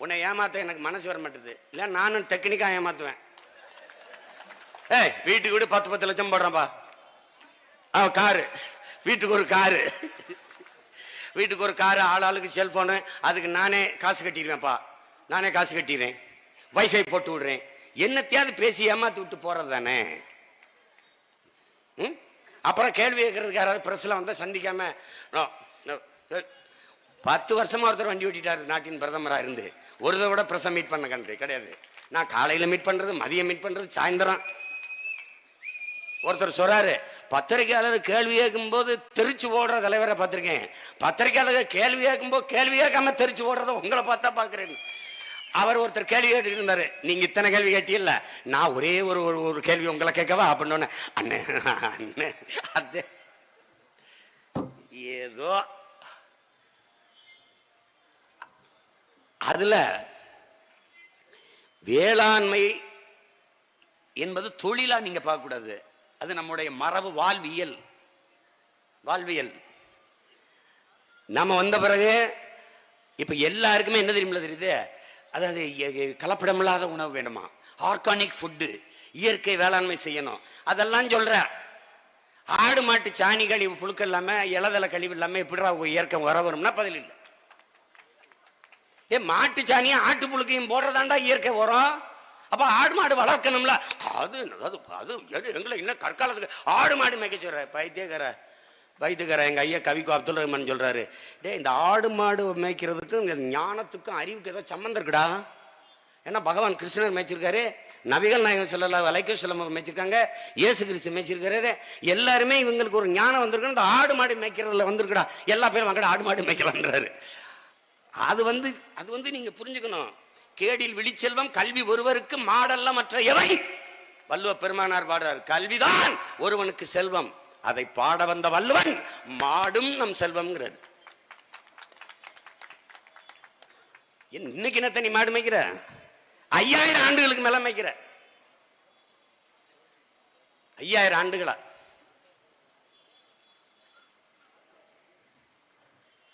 உன்னை ஏமாத்த எனக்கு மனசு வர மாட்டேது. இல்லை நானும் டெக்னிக்காக ஏமாத்துவேன். வீட்டுக்கு வீடு 10 லட்சம் போடுறேன்ப்பா. காரு, வீட்டுக்கு ஒரு காரு, வீட்டுக்கு ஒரு காரு, ஆளாளுக்கு செல்போனு, அதுக்கு நானே காசு கட்டிடுவேன்ப்பா. நானே காசு கட்டிடுறேன், வைஃபை போட்டு விடுறேன். என்னத்தையாவது பேசி ஏமாத்தி விட்டு போறது தானே. அப்புறம் கேள்வி கேட்கறதுக்கு யாராவது பிரஸ்ல வந்தா சந்திக்காம 10 வருஷமா ஒருத்தர் வண்டி ஓட்டிட்டாரு நாட்டின் பிரதமராக இருந்து. ஒரு தடவை கூட பிரசம் மீட் பண்ண கண்டு கிடையாது. நான் காலையில மீட் பண்றது, மதியம் மீட் பண்றது, சாயந்தரம். ஒருத்தர் சொல்றாரு, பத்திரிகையாளர் கேள்வி கேட்கும் போது தெரிச்சு ஓடுற தலைவரை பார்த்திருக்கேன், பத்திரிகையாளர் கேள்வி கேட்கும் போது கேள்வி கேட்காம தெரிச்சு ஓடுறத உங்களை பார்த்தா பாக்குறேன். அவர் ஒருத்தர் கேள்வி கேட்டு இருந்தாரு, நீங்க இத்தனை கேள்வி கேட்டீங்கல்ல, நான் ஒரே ஒரு கேள்வி உங்களை கேட்கவா அப்படின்னு. அண்ணே அண்ணே அது ஏதோ அதுல வேளாண்மை என்பது தொழிலா நீங்க பார்க்க கூடாது. அது நம்முடைய மரபு, வாழ்வியல். நம்ம வந்த பிறகு இப்ப எல்லாருக்குமே என்ன தெரியுது, அதாவது கலப்படமில்லாத உணவு வேணுமா, ஆர்கானிக் ஃபுட்டு, இயற்கை வேளாண்மை செய்யணும், அதெல்லாம் சொல்ற. ஆடு மாட்டு சாணி கழிவு புழுக்க இல்லாம, இலதலை கழிவு இல்லாம எப்படிடா இயற்கை வர வரும்னா பதில் இல்லை. மாட்டு சாணியும் ஆட்டு புழுக்கையும் போடுறதாண்டா இயற்கை வரும். அப்ப ஆடு மாடு வளர்க்கணும்ல. அது எங்களை இன்னும் கற்காலத்துக்கு ஆடு மாடு மேய்க்க சொல்ற வைத்தியக்கார எங்க ஐயா கவிக்கு அப்துல் ரஹ்மான் சொல்றாரு, இந்த ஆடு மாடு மேய்க்கிறதுக்கும் இந்த ஞானத்துக்கும் அறிவுக்கு ஏதோ சம்பந்தம் இருக்குடா. ஏன்னா பகவான் கிருஷ்ணர் மேய்ச்சிருக்காரு, நபிகள் நாயகம் ஸல்லல்லாஹு அலைஹி வஸல்லம் மேய்ச்சிருக்காங்க, இயேசு கிறிஸ்து மேய்ச்சிருக்காரு. எல்லாருமே இவங்களுக்கு ஒரு ஞானம் வந்திருக்கு, இந்த ஆடு மாடு மேய்க்கிறதுல வந்திருக்குடா. எல்லா பேரும் வாங்கடா ஆடு மாடு மேய்க்கலான்றாரு. அது வந்து நீங்க புரிஞ்சுக்கணும். கேடில் விழிச்செல்வம் கல்வி ஒருவருக்கு மாடல்ல மற்ற எவை. வள்ளுவ பெருமானார் பாடுறார், கல்விதான் ஒருவனுக்கு செல்வம், அதை பாட வந்த வள்ளுவன் மாடும் நம் செல்வம்ங்கிறார். இன்னைக்கு என்ன நீ மாடு மேய்க்கிற? 5000 ஆண்டுகளுக்கு மேல மேய்க்கிற. 5000 ஆண்டுகளா?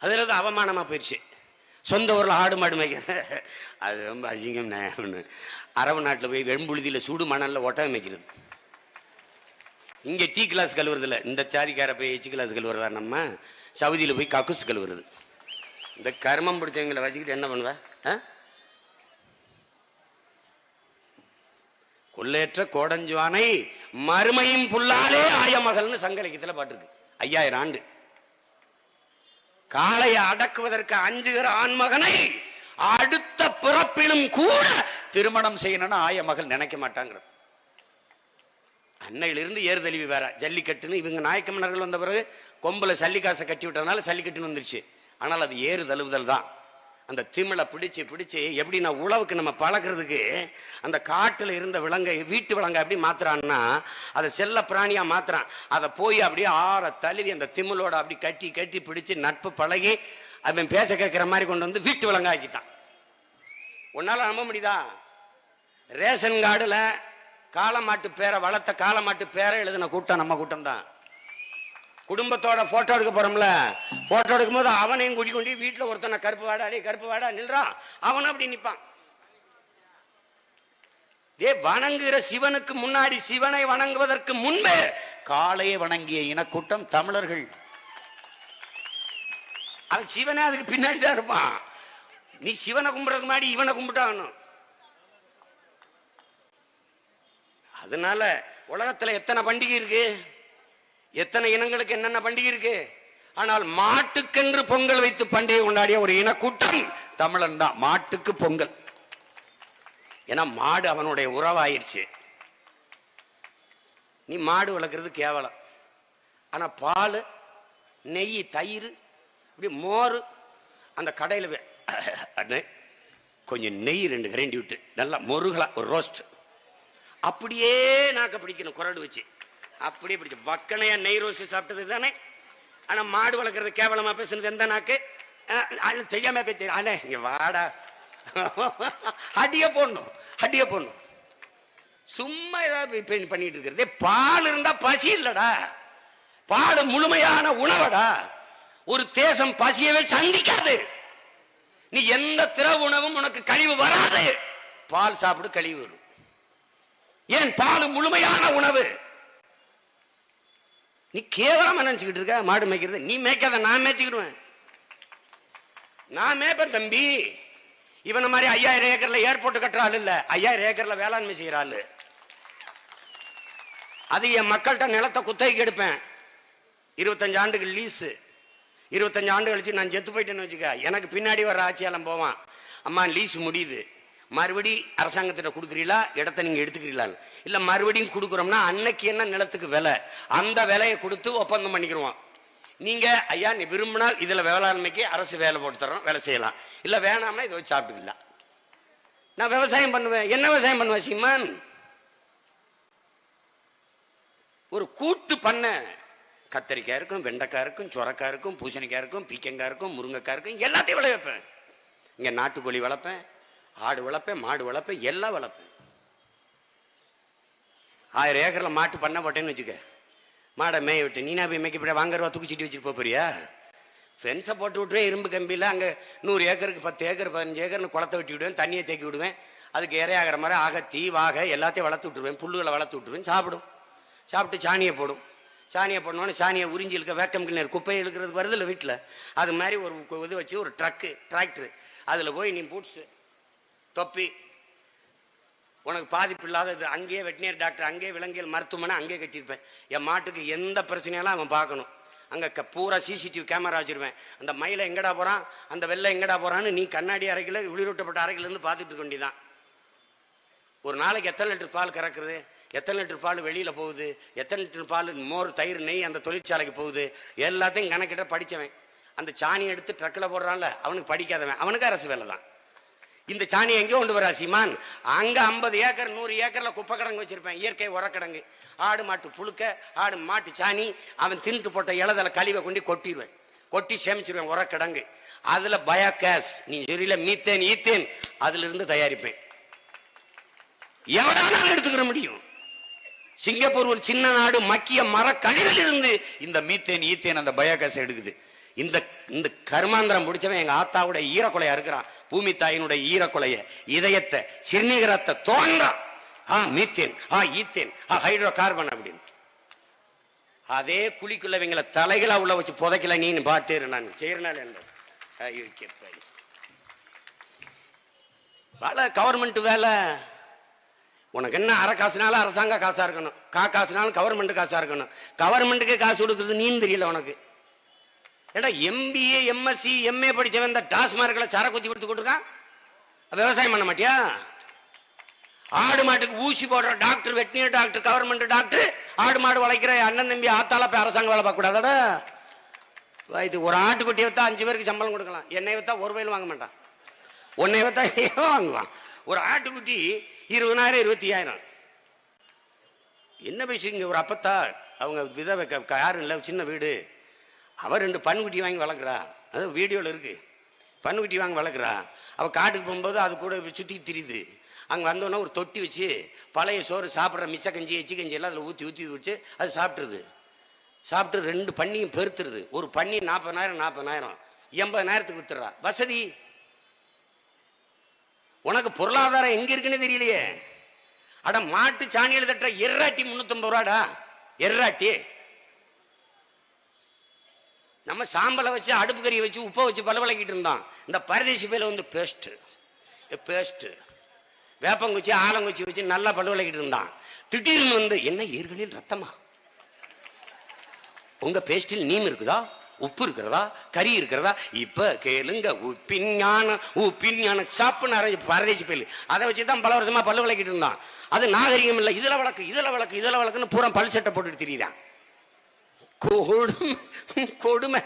அதுல அவமானமா போயிடுச்சு. சொந்த ஊரில் ஆடு மாடு மேய்க்க அது ரொம்ப அசிங்கம். அரபு நாட்டில் போய் வெண்புழுதியில் சூடு மணலில் ஒட்டகம் மேய்க்கிறது. இங்கே டீ கிளாஸ் கழுவுறதில்ல. இந்த சாதிக்கார போய் எச்சு கிளாஸ் கழுவுறதா? நம்ம சவுதியில் போய் கக்குஸ் கழுவுறது. இந்த கர்மம் பிடிச்சவங்களை வச்சுக்கிட்டு என்ன பண்ணுவேன்? கொள்ளையற்ற கோடஞ்சுவானை மறுமையும் புல்லாலே ஆய மகள்னு சங்க இலக்கியத்தில் பாட்டுருக்கு. 5000 ஆண்டு. காளையை அடக்குவதற்கு அஞ்சுகிற ஆண்மகனை அடுத்த பிறப்பிலும் கூட திருமணம் செய்யணும்னு ஆய மகள் நினைக்க மாட்டாங்க. அன்னையிலிருந்து ஏறுதழுவி வேற ஜல்லிக்கட்டுன்னு இவங்க நாயக்க மன்னர்கள் வந்த பிறகு கொம்புல சல்லிக்காசை கட்டி விட்டதுனால ஜல்லிக்கட்டுன்னு வந்துருச்சு. ஆனால் அது ஏறு தழுவுதல் தான். அந்த திமிழை பிடிச்சு எப்படின்னா உழவுக்கு நம்ம பழக்கிறதுக்கு அந்த காட்டில் இருந்த விலங்கை வீட்டு விலங்கை எப்படி மாத்துறான்னா அதை செல்ல பிராணியா மாத்துறான். அதை போய் அப்படியே ஆற தழுவி அந்த திமிழோட அப்படி கட்டி பிடிச்சு நட்பு பழகி அவன் பேச கேட்கிற மாதிரி கொண்டு வந்து வீட்டு விலங்கு ஆக்கிட்டான். உன்னால நம்ப முடியுதா? ரேஷன் கார்டுல காளமாட்டு பேரை வளர்த்த காளமாட்டு பேரை எழுதின கூட்டம் நம்ம கூட்டம் தான். குடும்பத்தோட போட்டோ எடுக்க போறோம்ல, போட்டோ எடுக்கும் போது அவனையும் கூட்டிக்கொண்டு வீட்டுல ஒருத்தனை கருப்பு வாடா நில்றான், அவனும் அப்படி நிப்பான். வணங்குகிற சிவனுக்கு முன்னாடி சிவனை வணங்குவதற்கு முன்பே காளையை வணங்கிய இனக்கூட்டம் தமிழர்கள். அவன் சிவனே அதுக்கு பின்னாடி தான் இருப்பான். நீ சிவனை கும்பிடுறதுக்கு முன்னாடி இவனை கும்பிட்டாகணும். அதனால உலகத்துல எத்தனை பண்டிகை இருக்கு, எத்தனை இனங்களுக்கு என்னென்ன பண்டிகை இருக்கு. ஆனால் மாட்டுக்கென்று பொங்கல் வைத்து பண்டிகை கொண்டாடிய ஒரு இனக்கூட்டம் தமிழன் தான். மாட்டுக்கு பொங்கல். ஏன்னா மாடு அவனுடைய உறவாயிருச்சு. நீ மாடு வளர்க்கறது கேவலம். ஆனா பால், நெய், தயிர், இப்படி மோர், அந்த கடையில் கொஞ்சம் நெய் 2 கரண்டி விட்டு நல்லா மொருகலா ஒரு ரோஸ்ட் அப்படியே நாக்க பிடிக்கணும். குரடு வச்சு அப்படியே பிடிச்ச வக்கனையா நெய் ரோஸ்ட் சாப்பிட்டது தானே. ஆனா மாடு வளர்க்கறது கேவலமா பேசுனது எந்த நாக்கு? தெரியாம பேச இங்க வாடா அடிய போடணும். சும்மா ஏதாவது பண்ணிட்டு இருக்கிறது. பால் இருந்தா பசி இல்லடா. பால் முழுமையான உணவடா. ஒரு தேசம் பசியவே சந்திக்காது. நீ எந்த திரவ உணவும் உனக்கு கழிவு வராது. பால் சாப்பிடு, கழிவு வரும். ஏன்? பால் முழுமையான உணவு. நீ கேவலமா நினைச்சுக்கிட்டு இருக்க மாடு மேய்க்கிறது. நீ மேய்க்காத, நான் மேய்ச்சிக்கிடுவேன். நான் மேய்ப்பேன் தம்பி. இவன மாதிரி 5000 ஏக்கர்ல ஏர்போர்ட் கட்டுற ஆள் இல்ல, 5000 ஏக்கர்ல வேளாண்மை செய்யற ஆளு. அது என் மக்கள்கிட்ட நிலத்தை குத்தகைக்கு எடுப்பேன். 25 ஆண்டுகள் லீஸு. 25 ஆண்டு கழிச்சு நான் செத்து போயிட்டேன்னு வச்சுக்க, எனக்கு பின்னாடி வர ஆட்சியாளம் போவான், அம்மா லீஸ் முடியுது, மறுபடி அரசாங்கத்திட்ட கொடுக்குறீங்களா, இடத்த நீங்க எடுத்துக்கிறீங்களா, இல்ல மறுபடியும் கொடுக்குறோம்னா அன்னைக்கு என்ன நிலத்துக்கு விலை, அந்த விலையை கொடுத்து ஒப்பந்தம் பண்ணிக்கிறோம். நீங்க ஐயா நீ விரும்பினால் இதுல வேளாண்மைக்கு அரசு வேலை போட்டு தரோம், வேலை செய்யலாம், இல்ல வேணாம்னா இதை வச்சு சாப்பிட்டுக்கலாம். நான் விவசாயம் பண்ணுவேன். என்ன விவசாயம் பண்ணுவேன் சீமான்? ஒரு கூட்டு பண்ண, கத்தரிக்காய் இருக்கும், வெண்டைக்காய் இருக்கும், சொரக்காய் இருக்கும், பூசணிக்காய் இருக்கும், பீக்கங்காய் இருக்கும், முருங்கைக்காய் இருக்கும், எல்லாத்தையும் விளை வைப்பேன். இங்க நாட்டுக்கோழி வளர்ப்பேன், ஆடு வளர்ப்பேன், மாடு வளர்ப்பேன், எல்லாம் வளர்ப்பேன். 1000 ஏக்கர்ல மாட்டு பண்ண போட்டேன்னு வச்சுக்க, மாடை மேய விட்டு நீனா போய் மேய்க்க வாங்குறவா தூக்கி சீட்டி வச்சுட்டு போறியா? ஃபென்ஸை போட்டு விட்டுருவேன், இரும்பு கம்பியில். அங்கே 100 ஏக்கருக்கு 10 ஏக்கர் 15 ஏக்கர்னு குளத்தை வெட்டி விடுவேன், தண்ணியை தேக்கி விடுவேன். அதுக்கு இறையாகிற மாதிரி அகத்தி வாகை எல்லாத்தையும் வளர்த்து விட்டுருவேன், புல்லுகளை வளர்த்து விட்டுருவேன். சாப்பிடும், சாப்பிட்டு சாணியை போடும். சாணியை போடணுன்னு சாணியை உறிஞ்சி இழுக்க வேக்கம் கிளீனர் குப்பையை இழுக்கிறதுக்கு வருது இல்லை வீட்டில், அது மாதிரி ஒரு இது வச்சு ஒரு டிராக்டரு, அதில் போய் நீ பூட்ஸு தொப்பி, உனக்கு பாதிப்பு இல்லாதது அங்கேயே வெட்டினரி டாக்டர், அங்கேயே விலங்கியல் மருத்துவமனை அங்கேயே கட்டியிருப்பேன். என் மாட்டுக்கு எந்த பிரச்சனையாலும் அவன் பார்க்கணும். அங்கே பூரா CCTV கேமரா வச்சுருவேன். அந்த மயிலை எங்கடா போகிறான், அந்த வெள்ளை எங்கடா போகிறான்னு நீ கண்ணாடி அறைகளை விளிரூட்டப்பட்ட அறையிலேருந்து பார்த்துட்டு இருக்க வேண்டியதான். ஒரு நாளைக்கு எத்தனை லிட்டர் பால் கறக்குறது, எத்தனை லிட்டர் பால் வெளியில் போகுது, எத்தனை லிட்டர் பால் மோர் தயிர் நெய் அந்த தொழிற்சாலைக்கு போகுது, எல்லாத்தையும் கணக்கிட்ட படித்தவன். அந்த சாணியை எடுத்து ட்ரக்கில் போடுறான்ல, அவனுக்கு படிக்காதவன், அவனுக்கு அரசு வேலை தான். இந்த சாணியை எங்கே கொண்டு வரா சீமான்? அங்கே 50 ஏக்கர் 100 ஏக்கரில் குப்பை கிடங்கு வச்சிருப்பேன், இயற்கை உரக்கிடங்கு. ஆடு மாட்டு புழுக்க, ஆடு மாட்டு சாணி, அவன் தின்ட்டு போட்ட இலதலை கழிவை கொண்டு கொட்டிடுவேன், கொட்டி சேமிச்சிருவேன் உரக்கிடங்கு. அதில் பயோகேஸ், நீ சரியில்லை மீத்தேன் ஈத்தேன், அதிலிருந்து தயாரிப்பேன். எவ்வளவு எடுத்துக்கிற முடியும்? சிங்கப்பூர் ஒரு சின்ன நாடு, மக்கிய மர கழிவில் இருந்து இந்த மீத்தேன் ஈத்தேன் அந்த பயோகேஸ் எடுக்குது. இந்த இந்த கர்மாந்திரம் பிடிச்சவன் எங்க ஆத்தாவுடைய ஈரக்கொலையா இருக்கிறான். பூமி தாயினுடைய ஈரக்கொலைய, இதயத்தை, சிறுநீரத்தை தோன்றான். மீத்தேன், ஈத்தேன், ஹைட்ரோ கார்பன் அப்படின்னு. அதே குழிக்குள்ள இவங்களை தலைகளா உள்ள வச்சு புதைக்கல நீ பாட்டு நான் செய்யறனால என்ன வேலை, கவர்மெண்ட் வேலை. உனக்கு என்ன அரை காசுனாலும் அரசாங்க காசா இருக்கணும், காசுனாலும் கவர்மெண்ட் காசா இருக்கணும். கவர்மெண்ட்டுக்கு காசு கொடுக்குறது நீ தெரியல உனக்கு. ஏடா MBA MSc MA படிச்சவன் இந்த டாஸ்மார்க்ல சர குத்தி கொடுத்து கொடுத்துருக்கான், விவசாயம் பண்ண மாட்டியா? ஆடு மாட்டுக்கு ஊசி போடுற doctor, veterinary doctor, government doctor, ஆடு மாடு வளைக்கிற அண்ணன் தம்பி ஆத்தால போய் அரசாங்க வேலை பார்க்க கூடாதடா. இது ஒரு ஆட்டுக்குட்டியை வித்தா 5 பேருக்கு சம்பளம் கொடுக்கலாம், என்னை வித்தா 1 ரூபாயிலும் வாங்க மாட்டான், உன்னை வித்தா வாங்குவான். ஒரு ஆட்டுக்குட்டி 20,000 25,000. என்ன பேசுறீங்க? ஒரு அப்பத்தா, அவங்க விதவை, யாரும் இல்லை, சின்ன வீடு, அவள் 2 பன்குட்டி வாங்கி வளர்க்குறா, அது வீடியோவில் இருக்கு. பன்குட்டி வாங்கி வளர்க்குறா, அவள் காட்டுக்கு போகும்போது அது கூட சுற்றி திரியுது. அங்கே வந்தோன்னா ஒரு தொட்டி வச்சு பழைய சோறு சாப்பிட்ற மிச்ச கஞ்சி எச்சி கஞ்சி எல்லாம் அதில் ஊற்றி வச்சு அது சாப்பிட்ருது. சாப்பிட்டு 2 பன்னியும் பெருத்துருது. ஒரு பன்னி 40,000 80,000த்துக்கு வித்துறா. வசதி. உனக்கு பொருளாதாரம் எங்க இருக்குன்னு தெரியலையே. அட மாட்டு சாணியில் தட்டுற எர்ராட்டி 350 ரூபாடா. எர்ராட்டி நம்ம சாம்பலை வச்சு அடுப்பு கறியை வச்சு உப்பை வச்சு பலவளைக்கிட்டு இருந்தான். இந்த பரதேசி பேல வந்து பேஸ்ட் வேப்பங்குச்சி ஆலங்குச்சி வச்சு நல்லா பல்வளைக்கிட்டு இருந்தான். திடீர்னு வந்து என்ன ஈர்களில் ரத்தமா, உங்க பேஸ்டில் நீம் இருக்குதா, உப்பு இருக்கிறதா, கறி இருக்கிறதா, இப்ப கேளுங்க உப்பின் ஞான சாப்புன்னு அரைஞ்சு பரதேசி பேல். அதை வச்சுதான் பல வருஷமா பல்லு விளக்கிட்டு இருந்தான். அது நாகரிகம் இல்லை. இதுல வழக்குன்னு பூரா பல் சட்டை போட்டுட்டு திரியுதான். கொடுமை.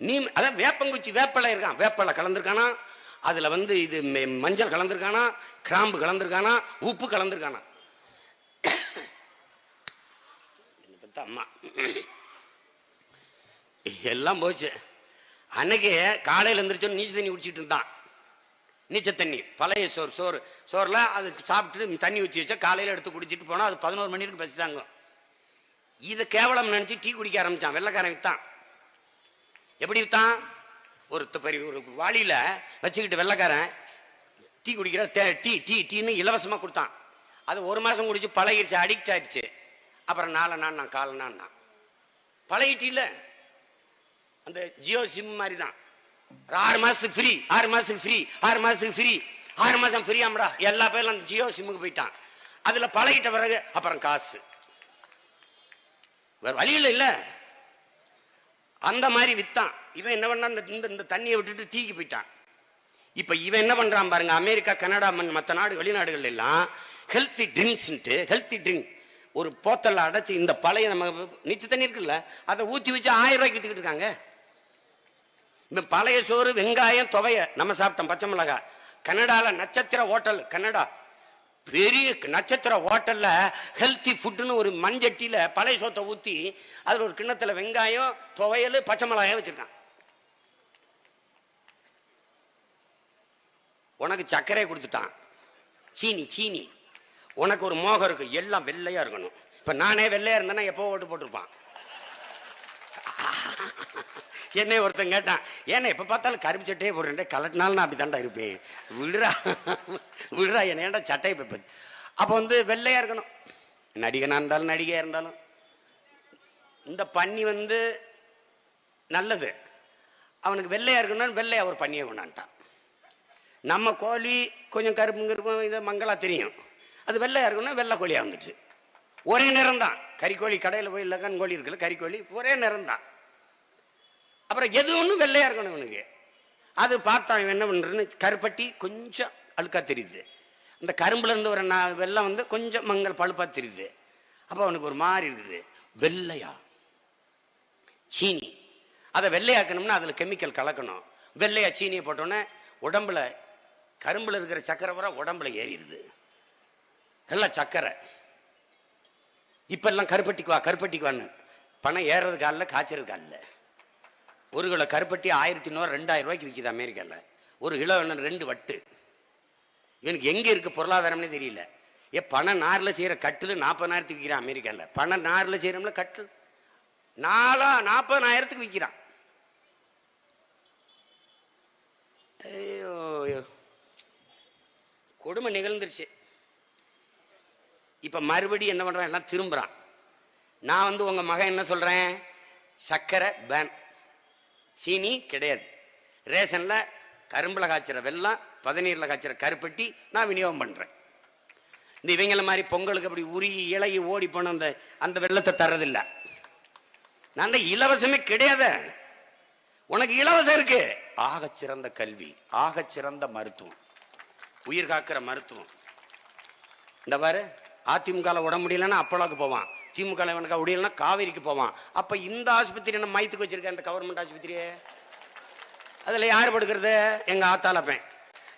நீ அதான் வேப்பங்குச்சி வேப்பலை இருக்கான், வேப்பலை கலந்துருக்கானா, அதுல வந்து இது மஞ்சள் கலந்துருக்கானா, கிராம்பு கலந்துருக்கானா, உப்பு கலந்துருக்கானா. அம்மா எல்லாம் போச்சு. அன்னைக்கு காலையில் எழுந்திரிச்சோம் நீச்சல் தண்ணி குடிச்சிட்டு இருந்தான். நீச்சல் தண்ணி பழைய சோறுல அது சாப்பிட்டு தண்ணி ஊற்றி வச்சா காலையில் எடுத்து குடிச்சிட்டு போனா அது 11 மணி வரைக்கும் பசித்தாங்க. இதை கேவலம் நினைச்சு டீ குடிக்க ஆரம்பிச்சான். வெள்ளைக்காரன் வித்தான். எப்படி வித்தான்? ஒரு வாளியில வச்சுக்கிட்டு வெள்ளைக்காரன் டீ குடிக்கிற டீ டீ டீன்னு இலவசமா கொடுத்தான். அது 1 மாசம் குடிச்சு பழகிடுச்சு, அடிக்ட் ஆயிடுச்சு. அப்புறம் நான் காலனா பழகிட்டில. அந்த ஜியோ சிம் மாதிரி தான். 6 மாசத்துக்கு ஃப்ரீ, 6 மாசத்துக்கு ஃப்ரீ, 6 மாசத்துக்கு ஃப்ரீ, 6 மாசம் ஃப்ரீயாமடா. எல்லா பேரும் ஜியோ சிம்முக்கு போயிட்டான். அதுல பழகிட்ட பிறகு அப்புறம் காசு வேற வழியில் இல்ல. அந்த மாதிரி வித்தான். இவன் என்ன பண்ணான், இந்த தண்ணியை விட்டுட்டு டீக்கு போயிட்டான். இப்ப இவன் என்ன பண்றான் பாருங்க, அமெரிக்கா, கனடா, மற்ற நாடு, வெளிநாடுகள் எல்லாம் ஹெல்த்தி ட்ரிங்க் ஒரு போத்தல்ல அடைச்சு, இந்த பழைய நம்ம நீச்சு தண்ணி இருக்குல்ல, அதை ஊத்தி வச்சு 1000 ரூபாய்க்கு வித்துக்கிட்டு இருக்காங்க. இந்த பழைய சோறு, வெங்காயம், துவைய நம்ம சாப்பிட்டோம், பச்சை மிளகாய். கனடால நட்சத்திர ஹோட்டல், கனடா பெரிய நட்சத்திர ஹோட்டல்ல ஹெல்த்தி ஃபுட்னு ஒரு மண்சட்டியில பழைய சோத்தை ஊத்தி அதுல ஒரு கிண்ணத்துல வெங்காயம், துவையல், பச்சை மிளகாயம் வச்சிருக்கான். உனக்கு சர்க்கரை கொடுத்துட்டான், சீனி. உனக்கு ஒரு மோகம் இருக்கு, எல்லாம் வெள்ளையா இருக்கணும். இப்ப நானே வெள்ளையா இருந்தேன்னா எப்போ ஓட்டு போட்டிருப்பான். என்னை ஒருத்தன் கேட்டான், ஏன்னா எப்ப பார்த்தாலும் கருப்பு சட்டையே போடுறேன், கலட்டினாலும் நான் அப்படி தாண்டா இருப்பேன், விடுறா என்ன ஏன்டா சட்டையை போய். அப்போ வெள்ளையா இருக்கணும், நடிகனா இருந்தாலும் நடிகையா இருந்தாலும். இந்த பன்னி நல்லது, அவனுக்கு வெள்ளையா இருக்கணும்னு வெள்ளையா ஒரு பண்ணியை கொண்டான்ட்டான். நம்ம கோழி கொஞ்சம் கருப்பும் இதை மங்களா தெரியும், அது வெள்ளையா இருக்கணும், வெள்ளை கோழியா வந்துச்சு. ஒரே நிறம் தான். கறிக்கோழி கடையில் போய் இல்லைக்கான் கோழி இருக்குல்ல, கறிக்கோழி ஒரே நிறம் தான். அப்புறம் எது ஒன்றும் வெள்ளையா இருக்கணும் இவனுக்கு. அது பார்த்தான், இவன் என்ன பண்றன்னு, கருப்பட்டி கொஞ்சம் அழுக்கா தெரியுது, இந்த கரும்புல இருந்து ஒரு வெள்ளம் கொஞ்சம் மங்கள் பழுப்பா தெரியுது. அப்போ அவனுக்கு ஒரு மாதிரி இருக்குது. வெள்ளையா சீனி, அதை வெள்ளையாக்கணும்னா அதுல கெமிக்கல் கலக்கணும். வெள்ளையா சீனியை போட்டோன்னே உடம்புல கரும்புல இருக்கிற சக்கரை வர உடம்புல ஏறிடுது, எல்லாம் சக்கரை. இப்ப எல்லாம் கருப்பட்டிக்கு வான்னு பணம் ஏறதுக்கு ஆள்ல, காய்ச்சறதுக்கு ஆள்ல. 1 கிலோ கருப்பட்டி 1100 2000 ரூபாய்க்கு விற்கிது அமெரிக்கால. 1 கிலோ 2 வட்டு. இவனுக்கு எங்க இருக்கு பொருளாதாரம்னே தெரியல. பணம் நார்ல செய்யற கட்டில் 40,000 விற்கிறான் அமெரிக்கால. பணம் நார்ல செய்யறோம்ல கட்டில் 40,000 விற்கிறான். ஐயோ கொடுமை நிகழ்ந்துருச்சு. இப்ப மறுபடியும் என்ன பண்றான், எல்லாம் திரும்புறான். நான் உங்க மகன் என்ன சொல்றேன், சர்க்கரை பேன், சீனி கிடையாது, ரேஷன்ல கரும்புல காய்ச்சற வெல்லம், பதநீர்ல காய்ச்சற கருப்பட்டி நான் விநியோகம் பண்றேன். இந்த இவங்கள மாதிரி பொங்கலுக்கு அப்படி உருகி இலகி ஓடி போன அந்த வெள்ளத்தை தர்றதில்லை. நான் இலவசமே கிடையாது, உனக்கு இலவசம் இருக்கு. ஆகச்சிறந்த கல்வி, ஆகச்சிறந்த மருத்துவம், உயிர் காக்கிற மருத்துவம். இந்த பாரு, அதிமுக உட முடியலன்னா அப்போலாக்கு போவான், திமுக முடியலன்னா காவேரிக்கு போவான். அப்ப இந்த ஆஸ்பத்திரி நம்ம மையத்துக்கு வச்சிருக்க இந்த கவர்மெண்ட் ஆஸ்பத்திரியே, அதுல யாரு படுக்கிறது, எங்க ஆத்தாலப்பேன்.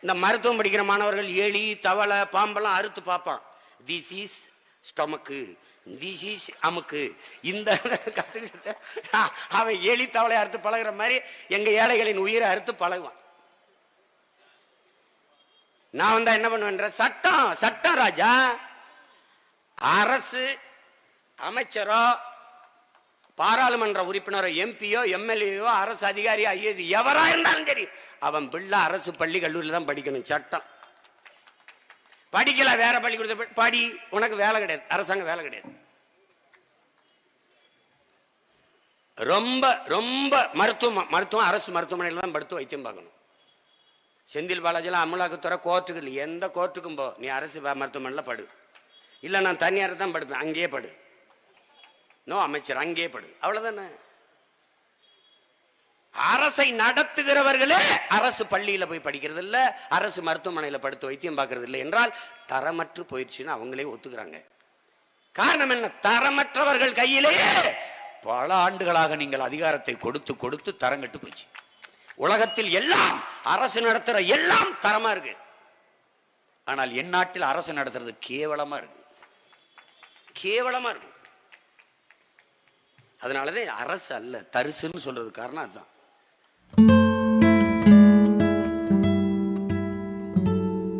இந்த மருத்துவம் படிக்கிற மாணவர்கள் எலி, தவளை, பாம்பெல்லாம் அறுத்து பார்ப்பான். This is stomach, this is அமுக்கு. இந்த கத்துக்கிட்டு அவன் எலி தவளை அறுத்து பழகுற மாதிரி எங்க ஏழைகளின் உயிரை அறுத்து பழகுவான். நான் என்ன பண்ணுவேன், சட்டம் ராஜா. அரசு அமைச்சரோ, பாராளுமன்ற உறுப்பினரோ, எம்பியோ, எம்எல்ஏயோ, அரசு அதிகாரியோ, ஐஏஎஸ் எவரா இருந்தாலும் சரி, அவன் பிள்ளை அரசு பள்ளி கல்லூரியில் தான் படிக்கணும். சட்டம். படிக்கல வேற பள்ளிக்கூடத்தை படி, உனக்கு வேலை கிடையாது, அரசாங்க வேலை கிடையாது. ரொம்ப ரொம்ப மருத்துவம் அரசு மருத்துவமனையில் தான் படுத்து வைத்தியம் பார்க்கணும். செந்தில் பாலாஜிலாம் அமலாக்கத்துறை கோர்ட்டுக்கு இல்லை, எந்த கோர்ட்டுக்கும் போ, நீ அரசு மருத்துவமனையில் படு. இல்லை நான் தனியார் தான் படுப்பேன், அங்கேயே படு. நோ அமைச்சர், அங்கேயே படு, அவ்வளவுதானே. அரசை நடத்துகிறவர்களே அரசு பள்ளியில போய் படிக்கிறது இல்ல, அரசு மருத்துவமனையில படுத்து வைத்தியம் பார்க்கறது இல்லை என்றால் தரமற்று போயிடுச்சுன்னு அவங்களே ஒத்துக்கிறாங்க. காரணம் என்ன, தரமற்றவர்கள் கையிலேயே பல ஆண்டுகளாக நீங்கள் அதிகாரத்தை கொடுத்து கொடுத்து தரங்கட்டு போச்சு. உலகத்தில் எல்லாம் அரசு நடத்துற எல்லாம் தரமா இருக்கு, ஆனால் என் நாட்டில் அரசு நடத்துறது கேவலமா இருக்கு, கேவலமா இருக்கு. அதனாலதான் அரசு அல்ல தரிசுன்னு சொல்றது காரணம் அதுதான்.